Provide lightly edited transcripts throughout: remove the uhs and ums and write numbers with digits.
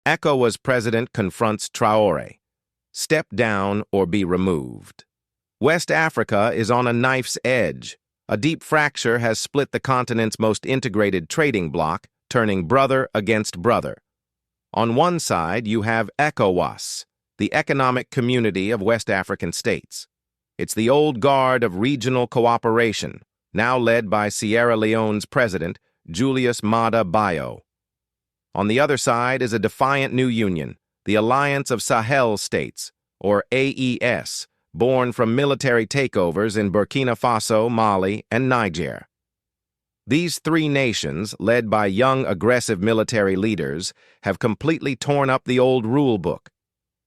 ECOWAS president confronts Traoré. Step down or be removed. West Africa is on a knife's edge. A deep fracture has split the continent's most integrated trading bloc, turning brother against brother. On one side, you have ECOWAS, the Economic Community of West African States. It's the old guard of regional cooperation, now led by Sierra Leone's president, Julius Maada Bio. On the other side is a defiant new union, the Alliance of Sahel States, or AES, born from military takeovers in Burkina Faso, Mali, and Niger. These three nations, led by young aggressive military leaders, have completely torn up the old rule book.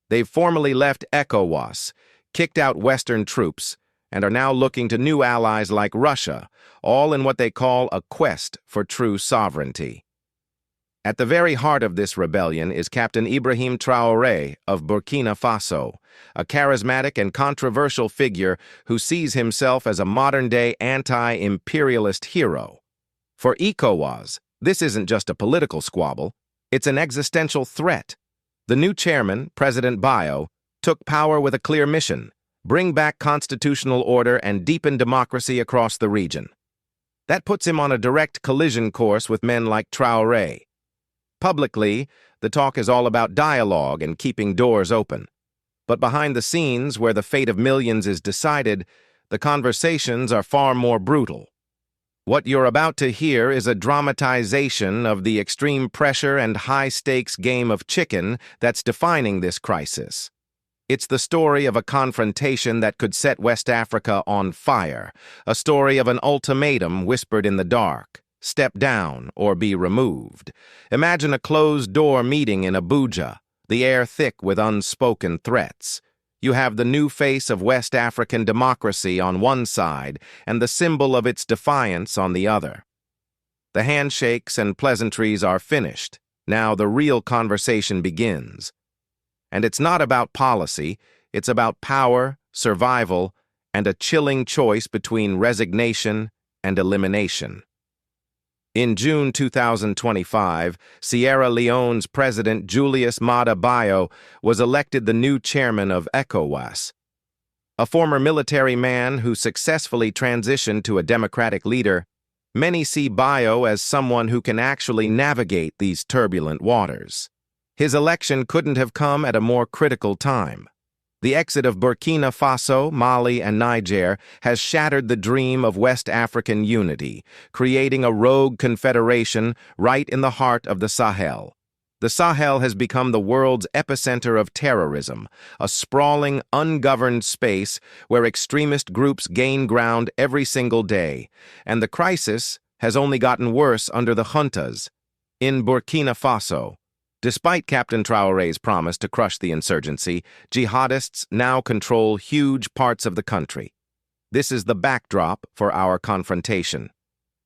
They've formally left ECOWAS, kicked out Western troops, and are now looking to new allies like Russia, all in what they call a quest for true sovereignty. At the very heart of this rebellion is Captain Ibrahim Traoré of Burkina Faso, a charismatic and controversial figure who sees himself as a modern-day anti-imperialist hero. For ECOWAS, this isn't just a political squabble, it's an existential threat. The new chairman, President Bio, took power with a clear mission: bring back constitutional order and deepen democracy across the region. That puts him on a direct collision course with men like Traoré. Publicly, the talk is all about dialogue and keeping doors open. But behind the scenes, where the fate of millions is decided, the conversations are far more brutal. What you're about to hear is a dramatization of the extreme pressure and high-stakes game of chicken that's defining this crisis. It's the story of a confrontation that could set West Africa on fire, a story of an ultimatum whispered in the dark: step down or be removed. Imagine a closed-door meeting in Abuja, the air thick with unspoken threats. You have the new face of West African democracy on one side and the symbol of its defiance on the other. The handshakes and pleasantries are finished. Now the real conversation begins. And it's not about policy, it's about power, survival, and a chilling choice between resignation and elimination. In June 2025, Sierra Leone's president Julius Maada Bio was elected the new chairman of ECOWAS. A former military man who successfully transitioned to a democratic leader, many see Bio as someone who can actually navigate these turbulent waters. His election couldn't have come at a more critical time. The exit of Burkina Faso, Mali, and Niger has shattered the dream of West African unity, creating a rogue confederation right in the heart of the Sahel. The Sahel has become the world's epicenter of terrorism, a sprawling, ungoverned space where extremist groups gain ground every single day, and the crisis has only gotten worse under the juntas. In Burkina Faso, despite Captain Traoré's promise to crush the insurgency, jihadists now control huge parts of the country. This is the backdrop for our confrontation.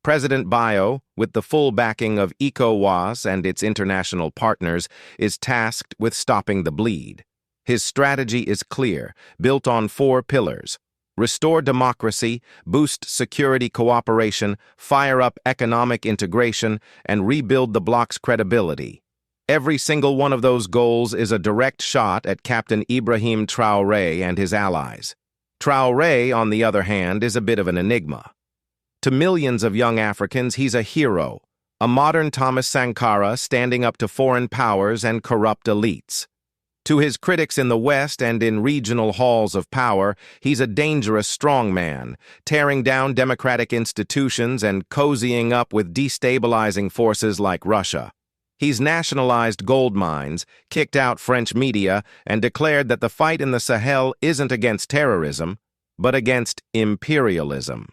President Bio, with the full backing of ECOWAS and its international partners, is tasked with stopping the bleed. His strategy is clear, built on 4 pillars: restore democracy, boost security cooperation, fire up economic integration, and rebuild the bloc's credibility. Every single one of those goals is a direct shot at Captain Ibrahim Traoré and his allies. Traoré, on the other hand, is a bit of an enigma. To millions of young Africans, he's a hero, a modern Thomas Sankara standing up to foreign powers and corrupt elites. To his critics in the West and in regional halls of power, he's a dangerous strongman, tearing down democratic institutions and cozying up with destabilizing forces like Russia. He's nationalized gold mines, kicked out French media, and declared that the fight in the Sahel isn't against terrorism, but against imperialism.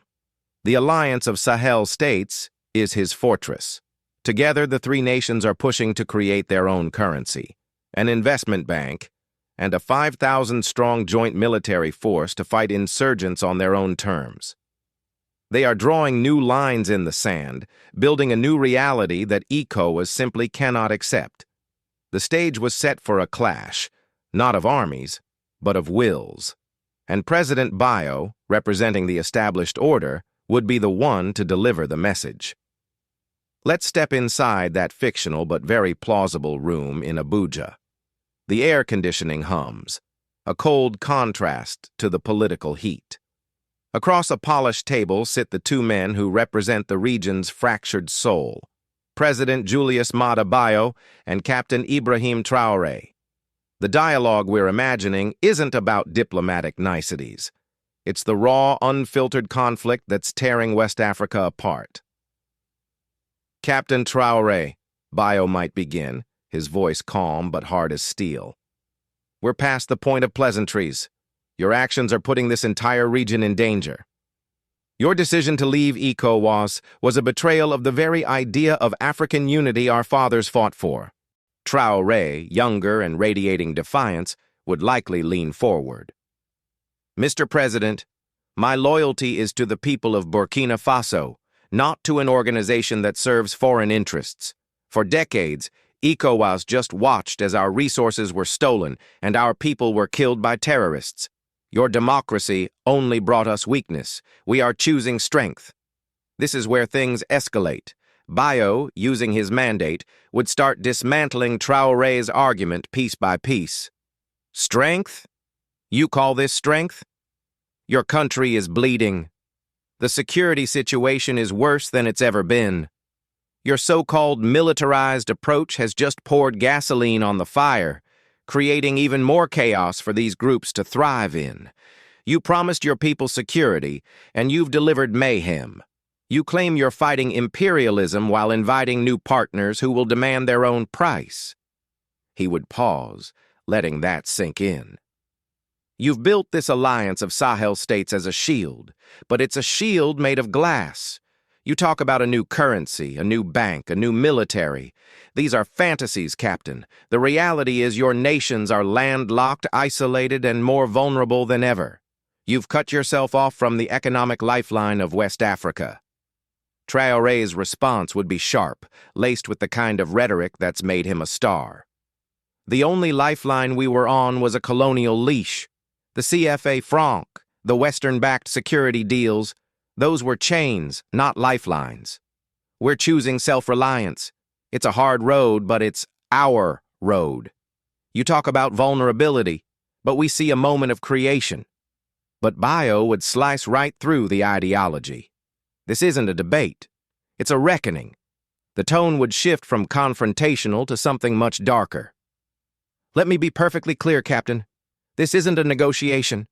The Alliance of Sahel States is his fortress. Together, the 3 nations are pushing to create their own currency, an investment bank, and a 5,000-strong joint military force to fight insurgents on their own terms. They are drawing new lines in the sand, building a new reality that ECOWAS simply cannot accept. The stage was set for a clash, not of armies, but of wills. And President Bio, representing the established order, would be the one to deliver the message. Let's step inside that fictional but very plausible room in Abuja. The air conditioning hums, a cold contrast to the political heat. Across a polished table sit the two men who represent the region's fractured soul, President Julius Maada Bio and Captain Ibrahim Traoré. The dialogue we're imagining isn't about diplomatic niceties. It's the raw, unfiltered conflict that's tearing West Africa apart. Captain Traoré, Bio might begin, his voice calm but hard as steel. We're past the point of pleasantries. Your actions are putting this entire region in danger. Your decision to leave ECOWAS was a betrayal of the very idea of African unity our fathers fought for. Traoré, younger and radiating defiance, would likely lean forward. Mr. President, my loyalty is to the people of Burkina Faso, not to an organization that serves foreign interests. For decades, ECOWAS just watched as our resources were stolen and our people were killed by terrorists. Your democracy only brought us weakness. We are choosing strength. This is where things escalate. Bio, using his mandate, would start dismantling Traoré's argument piece by piece. Strength? You call this strength? Your country is bleeding. The security situation is worse than it's ever been. Your so-called militarized approach has just poured gasoline on the fire, creating even more chaos for these groups to thrive in. You promised your people security, and you've delivered mayhem. You claim you're fighting imperialism while inviting new partners who will demand their own price. He would pause, letting that sink in. You've built this alliance of Sahel states as a shield, but it's a shield made of glass. You talk about a new currency, a new bank, a new military. These are fantasies, Captain. The reality is your nations are landlocked, isolated, and more vulnerable than ever. You've cut yourself off from the economic lifeline of West Africa. Traoré's response would be sharp, laced with the kind of rhetoric that's made him a star. The only lifeline we were on was a colonial leash. The CFA franc, the Western-backed security deals, those were chains, not lifelines. We're choosing self-reliance. It's a hard road, but it's our road. You talk about vulnerability, but we see a moment of creation. But Bio would slice right through the ideology. This isn't a debate. It's a reckoning. The tone would shift from confrontational to something much darker. Let me be perfectly clear, Captain. This isn't a negotiation.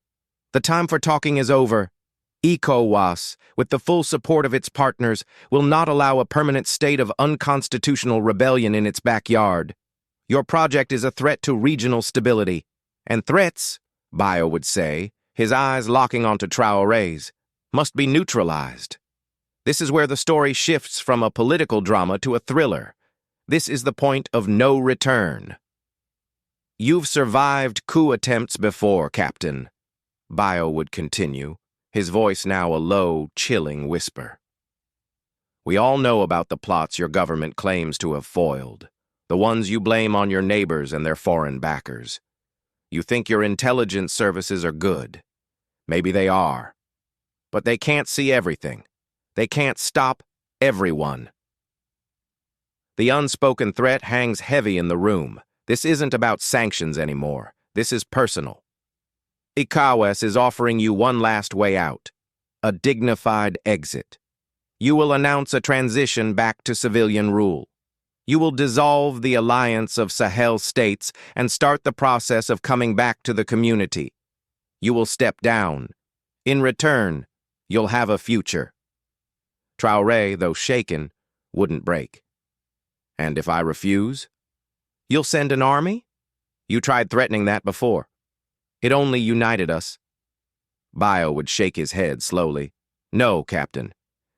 The time for talking is over. ECOWAS, with the full support of its partners, will not allow a permanent state of unconstitutional rebellion in its backyard. Your project is a threat to regional stability. And threats, Bio would say, his eyes locking onto Traoré's, must be neutralized. This is where the story shifts from a political drama to a thriller. This is the point of no return. You've survived coup attempts before, Captain, Bio would continue, his voice now a low, chilling whisper. We all know about the plots your government claims to have foiled, the ones you blame on your neighbors and their foreign backers. You think your intelligence services are good. Maybe they are. But they can't see everything. They can't stop everyone. The unspoken threat hangs heavy in the room. This isn't about sanctions anymore. This is personal. ECOWAS is offering you one last way out, a dignified exit. You will announce a transition back to civilian rule. You will dissolve the alliance of Sahel states and start the process of coming back to the community. You will step down. In return, you'll have a future. Traoré, though shaken, wouldn't break. And if I refuse? You'll send an army? You tried threatening that before. It only united us. Bio would shake his head slowly. No, Captain.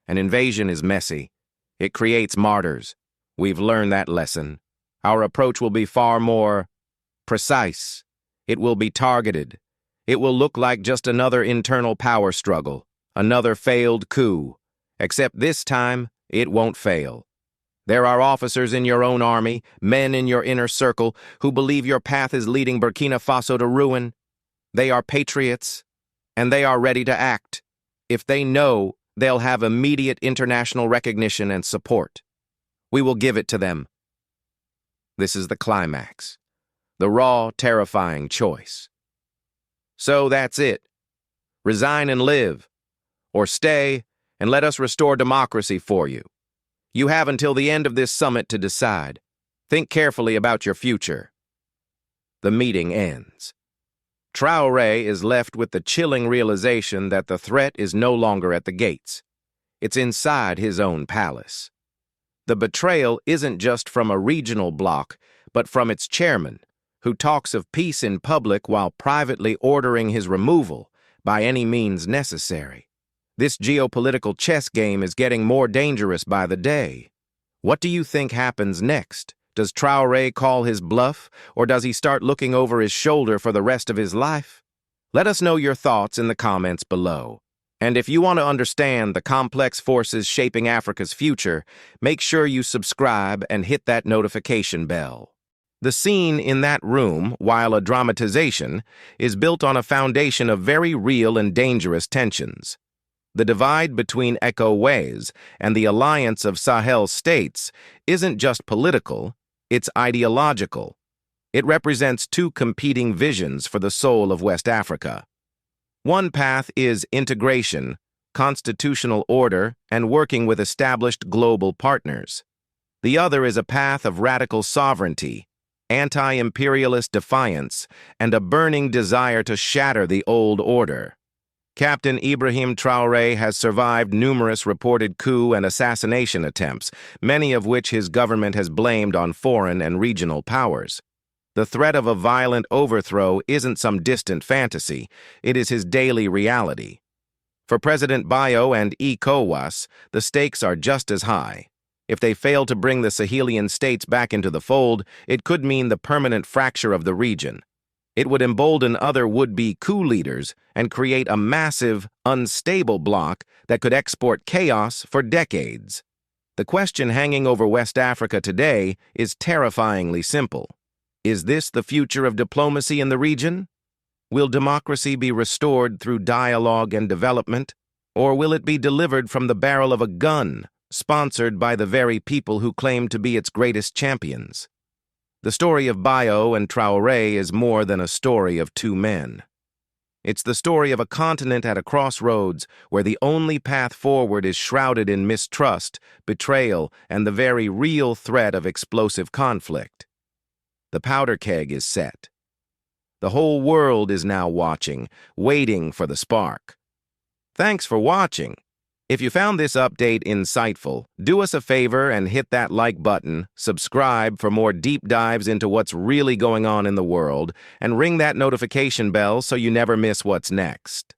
An invasion is messy. It creates martyrs. We've learned that lesson. Our approach will be far more precise. It will be targeted. It will look like just another internal power struggle, another failed coup. Except this time, it won't fail. There are officers in your own army, men in your inner circle, who believe your path is leading Burkina Faso to ruin. They are patriots, and they are ready to act. If they know, they'll have immediate international recognition and support. We will give it to them. This is the climax. The raw, terrifying choice. So that's it. Resign and live. Or stay and let us restore democracy for you. You have until the end of this summit to decide. Think carefully about your future. The meeting ends. Traoré is left with the chilling realization that the threat is no longer at the gates. It's inside his own palace. The betrayal isn't just from a regional bloc, but from its chairman, who talks of peace in public while privately ordering his removal by any means necessary. This geopolitical chess game is getting more dangerous by the day. What do you think happens next? Does Traoré call his bluff, or does he start looking over his shoulder for the rest of his life? Let us know your thoughts in the comments below. And if you want to understand the complex forces shaping Africa's future, make sure you subscribe and hit that notification bell. The scene in that room, while a dramatization, is built on a foundation of very real and dangerous tensions. The divide between ECOWAS and the alliance of Sahel states isn't just political, it's ideological. It represents two competing visions for the soul of West Africa. One path is integration, constitutional order, and working with established global partners. The other is a path of radical sovereignty, anti-imperialist defiance, and a burning desire to shatter the old order. Captain Ibrahim Traoré has survived numerous reported coup and assassination attempts, many of which his government has blamed on foreign and regional powers. The threat of a violent overthrow isn't some distant fantasy, it is his daily reality. For President Bayo and ECOWAS, the stakes are just as high. If they fail to bring the Sahelian states back into the fold, it could mean the permanent fracture of the region. It would embolden other would-be coup leaders and create a massive, unstable bloc that could export chaos for decades. The question hanging over West Africa today is terrifyingly simple. Is this the future of diplomacy in the region? Will democracy be restored through dialogue and development, or will it be delivered from the barrel of a gun, sponsored by the very people who claim to be its greatest champions? The story of Bayo and Traoré is more than a story of two men. It's the story of a continent at a crossroads where the only path forward is shrouded in mistrust, betrayal, and the very real threat of explosive conflict. The powder keg is set. The whole world is now watching, waiting for the spark. Thanks for watching. If you found this update insightful, do us a favor and hit that like button, subscribe for more deep dives into what's really going on in the world, and ring that notification bell so you never miss what's next.